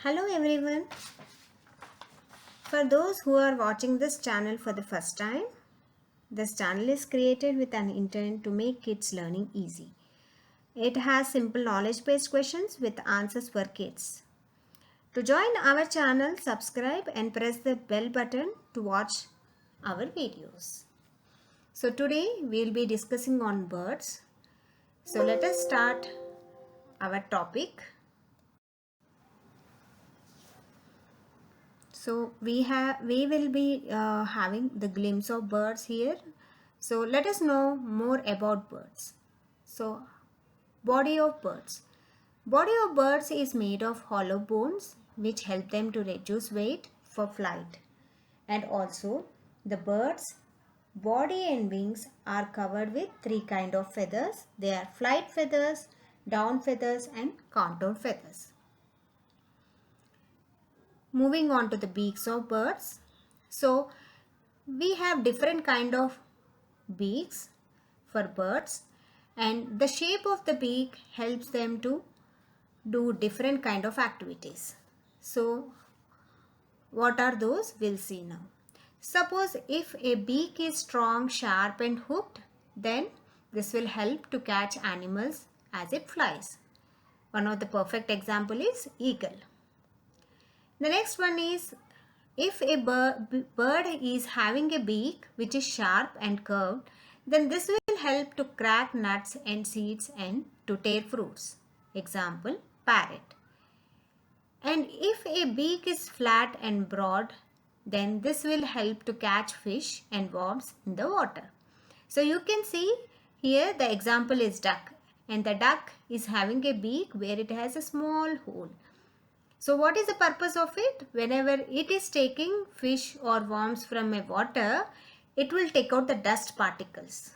Hello everyone. For those who are watching this channel for the first time, this channel is created with an intent to make kids learning easy. It has simple knowledge based questions with answers for kids. To join our channel, subscribe and press the bell button to watch our videos. So today we will be discussing on birds. So let us start our topic. So we will be having the glimpse of birds here. So let us know more about birds. So body of birds. Body of birds is made of hollow bones which help them to reduce weight for flight. And also the birds body and wings are covered with three kind of feathers. They are flight feathers, down feathers and contour feathers. Moving on to the beaks of birds. So we have different kind of beaks for birds, and the shape of the beak helps them to do different kind of activities. So what are those? We'll see now. Suppose if a beak is strong, sharp and hooked, then this will help to catch animals as it flies. One of the perfect example is eagle. The next one is if a bird is having a beak which is sharp and curved, then this will help to crack nuts and seeds and to tear fruits. Example, parrot. And if a beak is flat and broad, then this will help to catch fish and worms in the water. So you can see here the example is duck, and the duck is having a beak where it has a small hole. So what is the purpose of it? Whenever it is taking fish or worms from a water, it will take out the dust particles.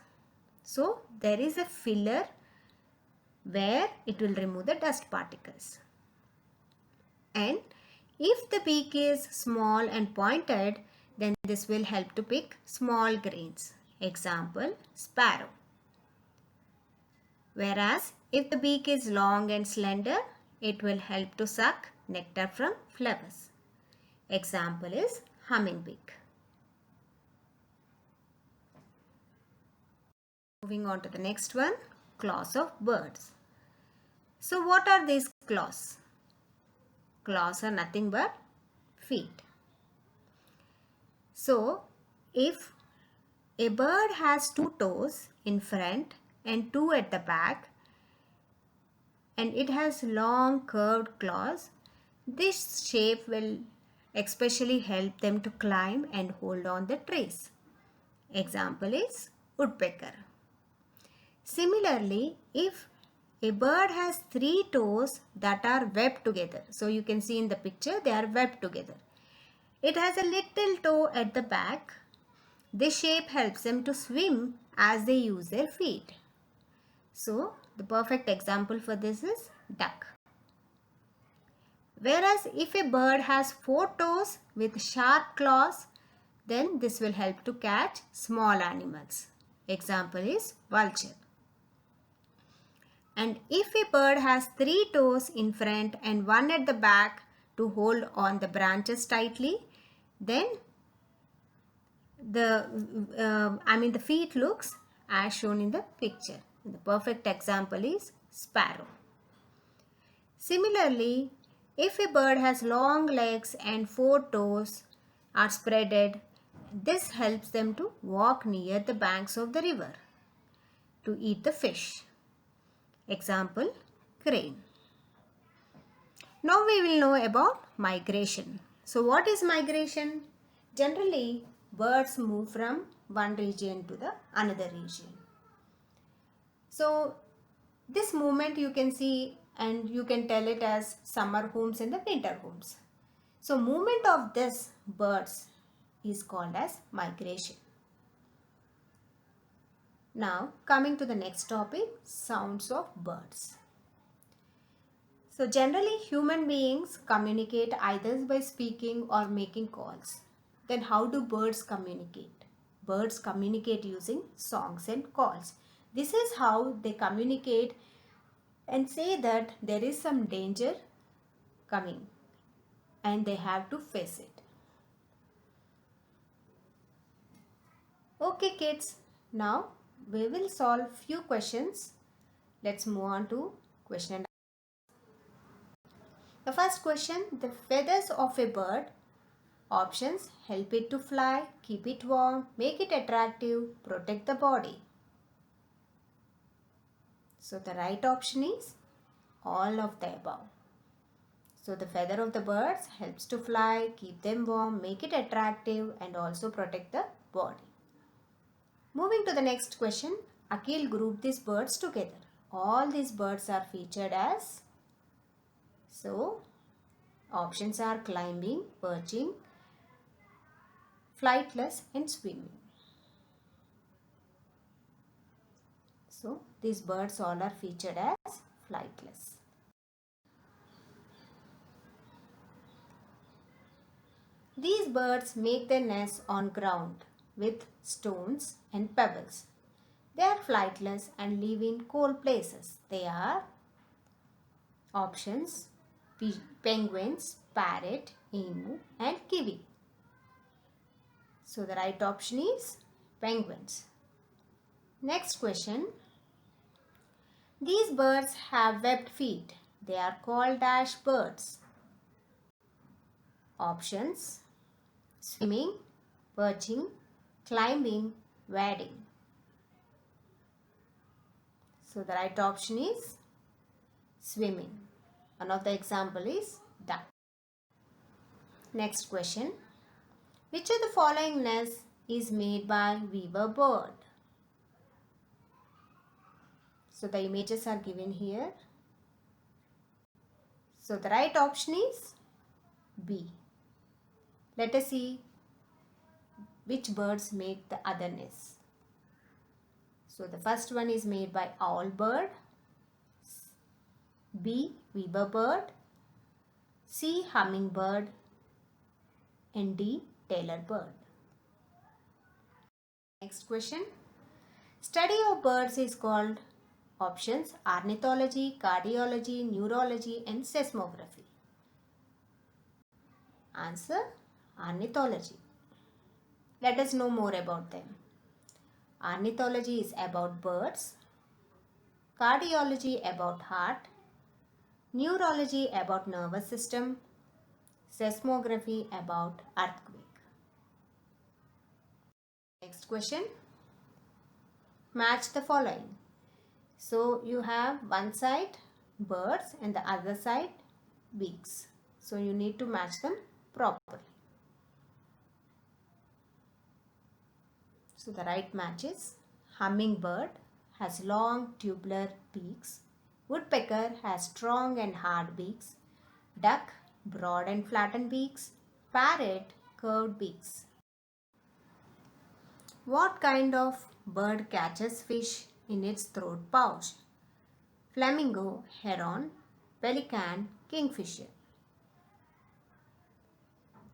So there is a filler where it will remove the dust particles. And if the beak is small and pointed, then this will help to pick small grains. Example, sparrow. Whereas if the beak is long and slender, it will help to suck nectar from flowers. Example is hummingbee. Moving on to the next one, claws of birds. So what are these claws? Claws are nothing but feet. So if a bird has two toes in front and two at the back, and it has long curved claws, this shape will especially help them to climb and hold on the trees. Example is woodpecker. Similarly, if a bird has three toes that are webbed together, so you can see in the picture they are webbed together. It has a little toe at the back. This shape helps them to swim as they use their feet. So the perfect example for this is duck. Whereas if a bird has four toes with sharp claws, then this will help to catch small animals. Example is vulture. And if a bird has three toes in front and one at the back to hold on the branches tightly, then the feet looks as shown in the picture. The perfect example is sparrow. Similarly, if a bird has long legs and four toes are spreaded, this helps them to walk near the banks of the river to eat the fish. Example, crane. Now we will know about migration. So what is migration? Generally, birds move from one region to the another region. So this movement you can see, and you can tell it as summer homes and the winter homes. So movement of this birds is called as migration. Now coming to the next topic, sounds of birds. So generally human beings communicate either by speaking or making calls. Then how do birds communicate? Birds communicate using songs and calls. This is how they communicate and say that there is some danger coming. and they have to face it. Okay kids, now we will solve few questions. Let's move on to question and the first question, the feathers of a bird. Options: help it to fly, keep it warm, make it attractive, protect the body. So the right option is all of the above. So the feather of the birds helps to fly, keep them warm, make it attractive and also protect the body. Moving to the next question, Akhil grouped these birds together. All these birds are featured as, so options are climbing, perching, flightless and swimming. So these birds all are featured as flightless. These birds make their nests on ground with stones and pebbles. They are flightless and live in cold places. They are options: penguins, parrot, emu and kiwi. So the right option is penguins. Next question. These birds have webbed feet. They are called dash birds. Options: swimming, perching, climbing, wading. So the right option is swimming. One of the example is duck. Next question. Which of the following nests is made by weaver bird? So the images are given here. So the right option is B. Let us see which birds make the other nests. So the first one is made by owl bird, B. weaver bird, C. hummingbird and D. tailor bird. Next question. Study of birds is called options: ornithology, cardiology, neurology and seismography. Answer: ornithology. Let us know more about them. Ornithology is about birds, cardiology about heart, neurology about nervous system, seismography about earthquake. Next question. Match the following. So you have one side birds and the other side beaks. So you need to match them properly. So the right match is hummingbird has long tubular beaks. Woodpecker has strong and hard beaks. Duck broad and flattened beaks. Parrot curved beaks. What kind of bird catches fish in its throat pouch? Flamingo, heron, pelican, kingfisher.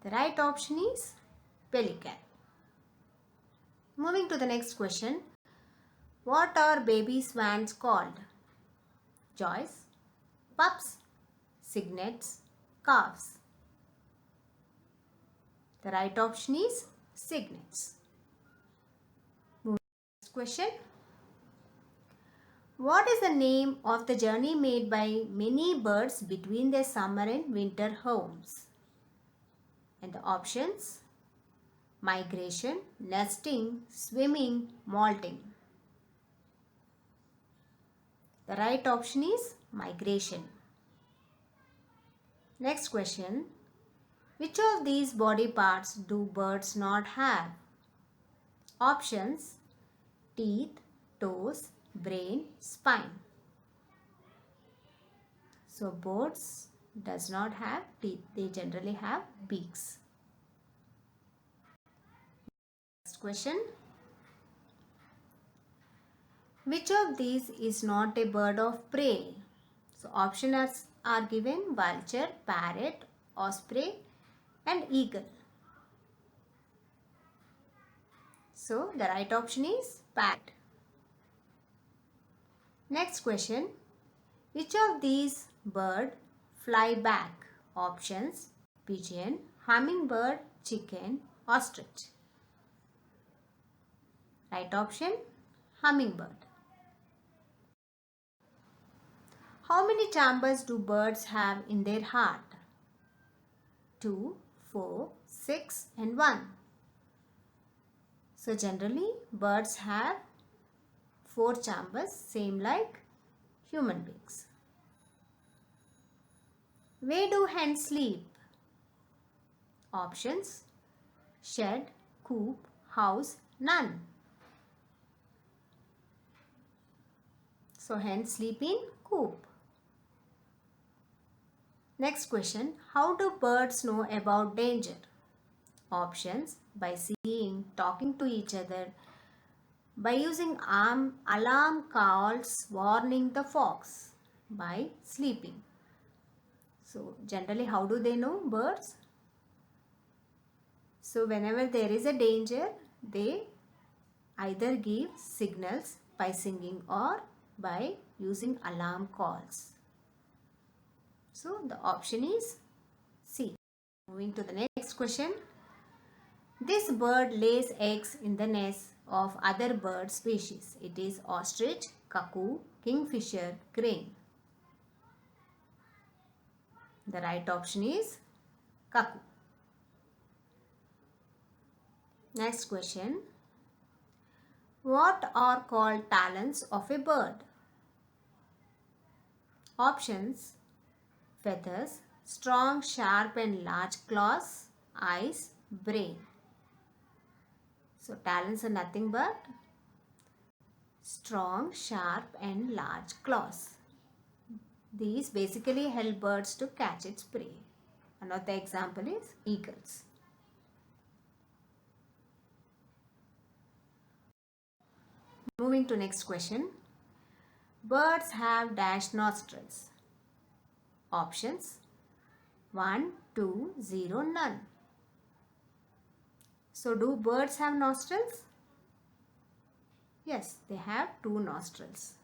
The right option is pelican. Moving to the next question. What are baby swans called? Joys, pups, cygnets, calves. The right option is cygnets. Moving to the next question. What is the name of the journey made by many birds between their summer and winter homes? And the options: migration, nesting, swimming, molting. The right option is migration. Next question. Which of these body parts do birds not have? Options: teeth, toes, brain, spine. So birds does not have teeth. They generally have beaks. Next question. Which of these is not a bird of prey? So options are given: vulture, parrot, osprey and eagle. So the right option is parrot. Next question. Which of these bird fly back? Options: pigeon, hummingbird, chicken, ostrich. Right option, hummingbird. How many chambers do birds have in their heart? 2, 4, 6 and 1. So generally birds have 4 chambers, same like human beings. Where do hens sleep? Options: shed, coop, house, none. So hens sleep in coop. Next question, how do birds know about danger? Options: by seeing, talking to each other, by using alarm calls warning the fox, by sleeping. So generally how do they know, birds? So whenever there is a danger, they either give signals by singing or by using alarm calls. So the option is C. Moving to the next question. This bird lays eggs in the nest of other bird species. It is ostrich, cuckoo, kingfisher, crane. The right option is cuckoo. Next question. What are called talons of a bird? Options: feathers, strong, sharp and large claws, eyes, brain. So talons are nothing but strong, sharp and large claws. These basically help birds to catch its prey. Another example is eagles. Moving to next question. Birds have dash nostrils. Options: 1, 2, 0, none. So do birds have nostrils? Yes, they have 2 nostrils.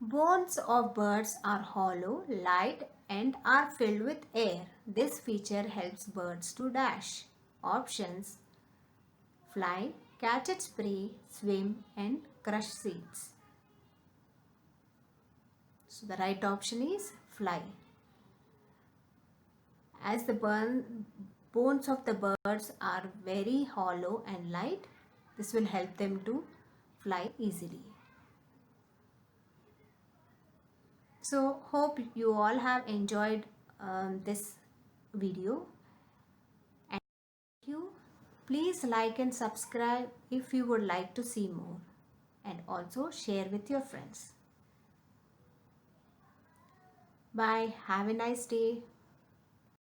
Bones of birds are hollow, light and are filled with air. This feature helps birds to dash. Options: fly, catch its prey, swim and crush seeds. So the right option is fly. As the bones of the birds are very hollow and light, this will help them to fly easily. So hope you all have enjoyed this video. And thank you. Please like and subscribe if you would like to see more, and also share with your friends. Bye. Have a nice day.